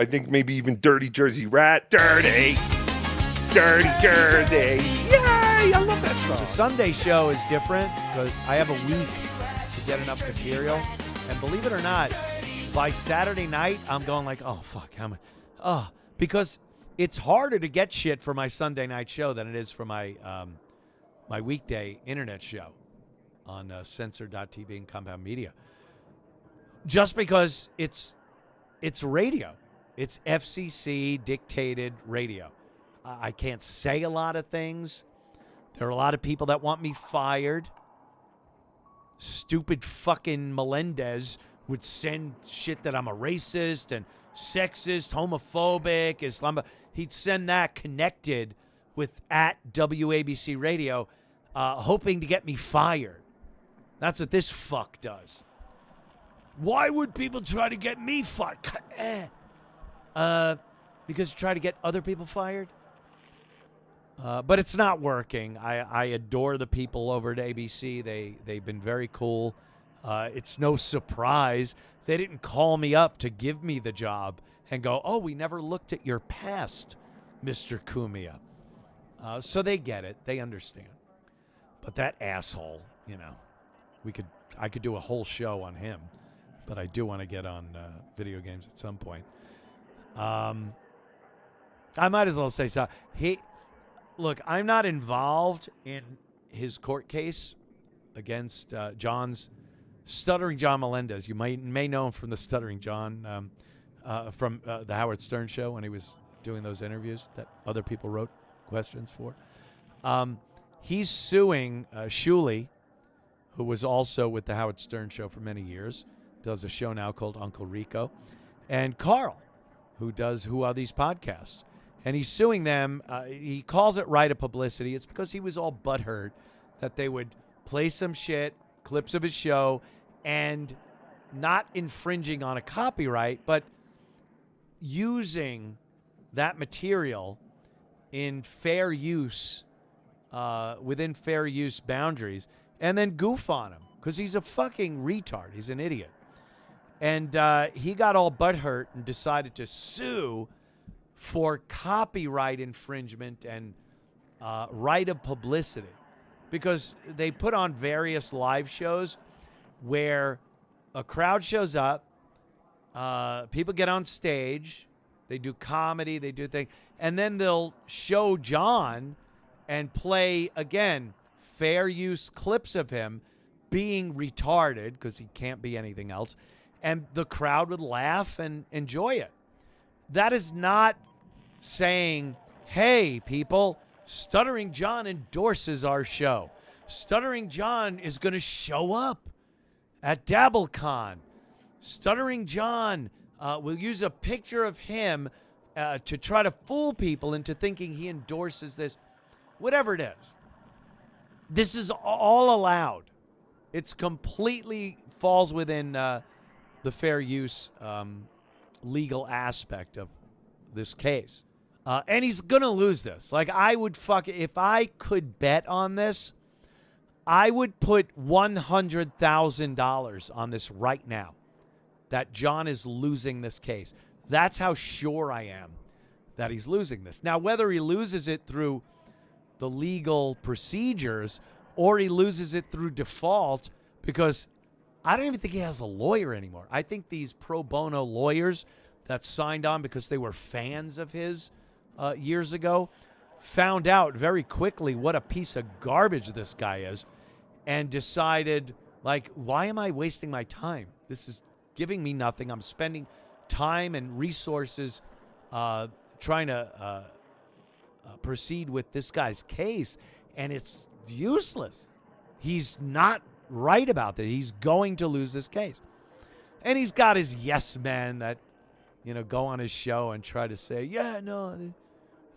I think maybe even Dirty Jersey Rat. Dirty Jersey. Yay! I love that song. The Sunday show is different because I have a week to get enough material. And believe it or not, by Saturday night, I'm going like, oh, fuck. Because it's harder to get shit for my Sunday night show than it is for my my weekday internet show on Censor.tv and Compound Media. Just because it's radio. It's FCC dictated radio. I can't say a lot of things. There are a lot of people that want me fired. Stupid fucking Melendez would send shit that I'm a racist and sexist, homophobic, Islam. He'd send that connected with at WABC Radio, hoping to get me fired. That's what this fuck does. Why would people try to get me fired? Because you try to get other people fired? But it's not working. I adore the people over at ABC. They've been very cool. It's no surprise they didn't call me up to give me the job and go, oh, we never looked at your past, Mr. Cumia. So they get it. They understand. But that asshole, you know, I could do a whole show on him, but I do want to get on video games at some point. I might as well say so. Look, I'm not involved in his court case against Stuttering John Melendez. You may know him from the Stuttering John, from the Howard Stern show when he was doing those interviews that other people wrote questions for. He's suing Shuley, who was also with the Howard Stern show for many years, does a show now called Uncle Rico, and Carl, who does Who Are These Podcasts. And he's suing them. He calls it right of publicity. It's because he was all butthurt that they would play some shit, clips of his show, and not infringing on a copyright, but using that material in fair use, within fair use boundaries, and then goof on him because he's a fucking retard. He's an idiot. And he got all butthurt and decided to sue for copyright infringement and right of publicity, because they put on various live shows where a crowd shows up, people get on stage, they do comedy, they do things, and then they'll show John and play, again, fair use clips of him being retarded, because he can't be anything else, and the crowd would laugh and enjoy it. That is not saying, hey, people, Stuttering John endorses our show. Stuttering John is going to show up at DabbleCon. Stuttering John will use a picture of him to try to fool people into thinking he endorses this. Whatever it is. This is all allowed. It's completely falls within the fair use legal aspect of this case. And he's going to lose this. Like, I would if I could bet on this, I would put $100,000 on this right now, that John is losing this case. That's how sure I am that he's losing this. Now, whether he loses it through the legal procedures or he loses it through default, because I don't even think he has a lawyer anymore. I think these pro bono lawyers that signed on because they were fans of his years ago found out very quickly what a piece of garbage this guy is and decided, like, why am I wasting my time? This is giving me nothing. I'm spending time and resources trying to proceed with this guy's case, and it's useless. He's not right about that. He's going to lose this case. And he's got his yes men that, you know, go on his show and try to say, yeah, no,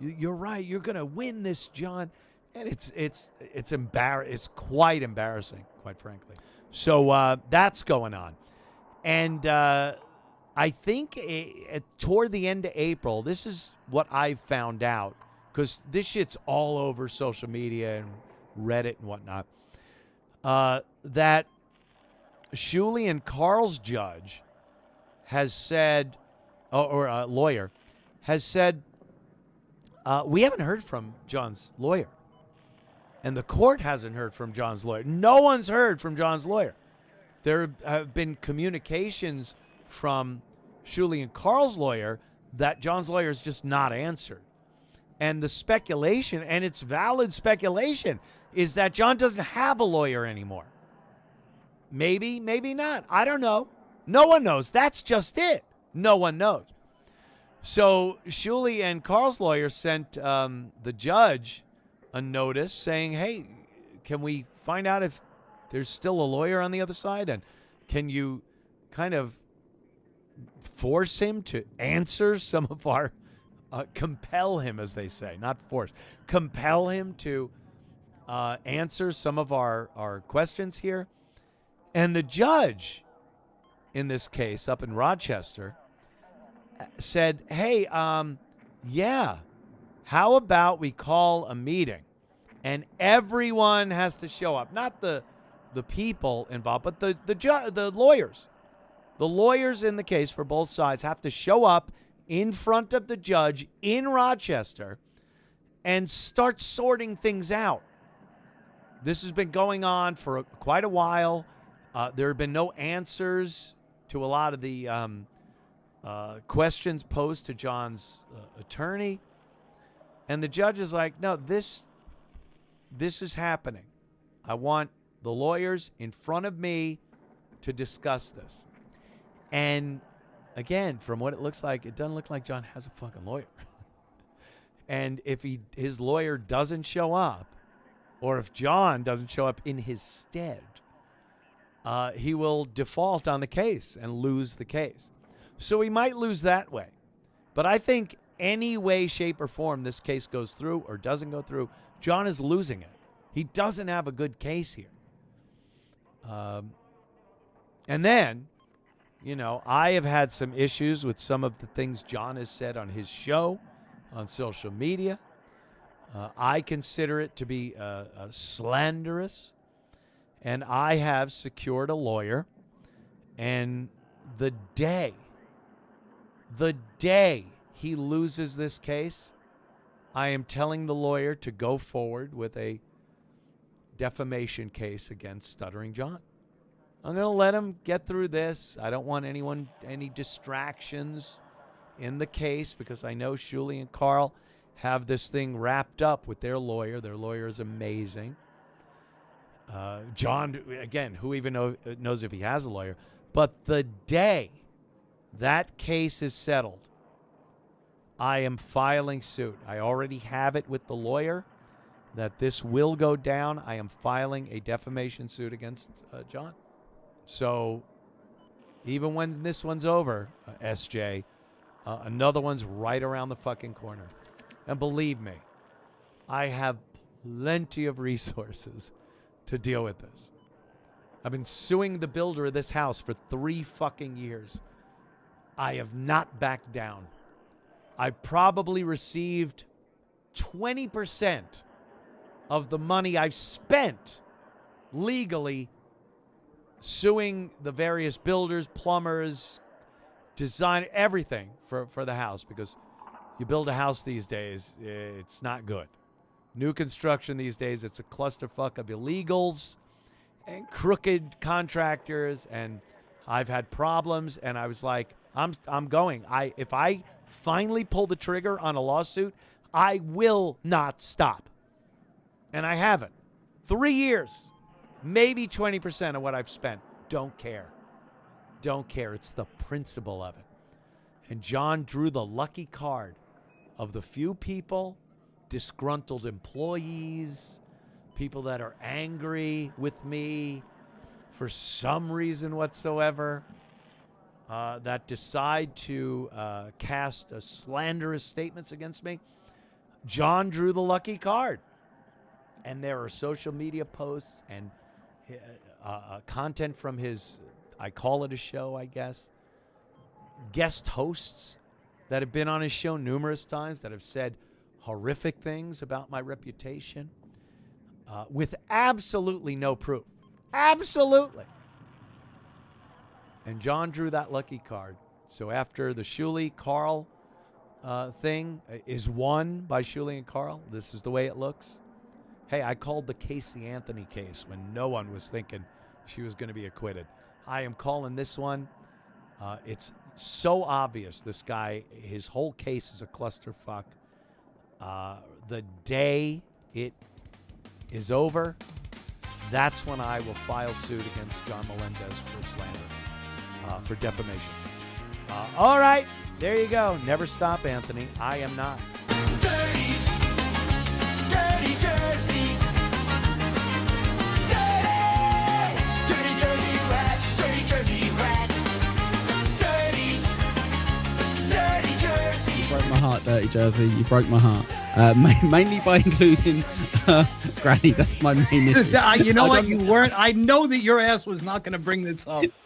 you're right. You're going to win this, John. And it's It's quite embarrassing, quite frankly. So that's going on. And I think toward the end of April, this is what I've found out, because this shit's all over social media and Reddit and whatnot, that Shuley and Carl's judge has said, or a lawyer, has said, we haven't heard from John's lawyer. And the court hasn't heard from John's lawyer. No one's heard from John's lawyer. There have been communications from Shuli and Carl's lawyer that John's lawyer has just not answered. And the speculation, and it's valid speculation, is that John doesn't have a lawyer anymore. Maybe, maybe not. I don't know. No one knows. That's just it. No one knows. So Shuli and Carl's lawyer sent the judge a notice saying, hey, can we find out if there's still a lawyer on the other side? And can you kind of force him to answer some of our, compel him, as they say, not force, compel him to answer some of our questions here? And the judge in this case up in Rochester said, hey, yeah, how about we call a meeting and everyone has to show up, not the people involved, but the lawyers. The lawyers in the case for both sides have to show up in front of the judge in Rochester and start sorting things out. This has been going on for quite a while. There have been no answers to a lot of the questions posed to John's attorney. And the judge is like, no, this is happening. I want the lawyers in front of me to discuss this. And again, from what it looks like, it doesn't look like John has a fucking lawyer. And if his lawyer doesn't show up, or if John doesn't show up in his stead, he will default on the case and lose the case. So he might lose that way. But I think any way, shape, or form this case goes through or doesn't go through, John is losing it. He doesn't have a good case here. And then, you know, I have had some issues with some of the things John has said on his show, on social media. I consider it to be slanderous. And I have secured a lawyer. And the day he loses this case, I am telling the lawyer to go forward with a defamation case against Stuttering John. I'm going to let him get through this. I don't want any distractions in the case because I know Shuli and Carl have this thing wrapped up with their lawyer. Their lawyer is amazing. John, again, who even knows if he has a lawyer? But the day that case is settled, I am filing suit. I already have it with the lawyer that this will go down. I am filing a defamation suit against John. So even when this one's over, SJ, another one's right around the fucking corner. And believe me, I have plenty of resources to deal with this. I've been suing the builder of this house for 3 fucking years. I have not backed down. I probably received 20% of the money I've spent legally suing the various builders, plumbers, design, everything for the house, because you build a house these days, it's not good. New construction these days, it's a clusterfuck of illegals and crooked contractors, and I've had problems, and I was like, I'm going. If I finally pull the trigger on a lawsuit, I will not stop. And I haven't. 3 years, maybe 20% of what I've spent. Don't care. Don't care. It's the principle of it. And John drew the lucky card of the few people, disgruntled employees, people that are angry with me for some reason whatsoever, that decide to cast slanderous statements against me. John drew the lucky card. And there are social media posts and content from his, I call it a show, I guess, guest hosts that have been on his show numerous times that have said horrific things about my reputation with absolutely no proof. Absolutely. And John drew that lucky card. So after the Shuley Carl thing is won by Shuley and Carl, this is the way it looks. Hey, I called the Casey Anthony case when no one was thinking she was going to be acquitted. I am calling this one. It's so obvious this guy, his whole case is a clusterfuck. The day it is over, that's when I will file suit against John Melendez for slander, for defamation. All right, there you go. Never stop, Anthony. I am not. Dirty, dirty Jersey. Dirty, dirty Jersey rat. Dirty Jersey rat. Dirty, dirty Jersey. You broke my heart, Dirty Jersey. You broke my heart. Mainly by including Granny. That's my main issue. You know what? You weren't. I know that your ass was not going to bring this up.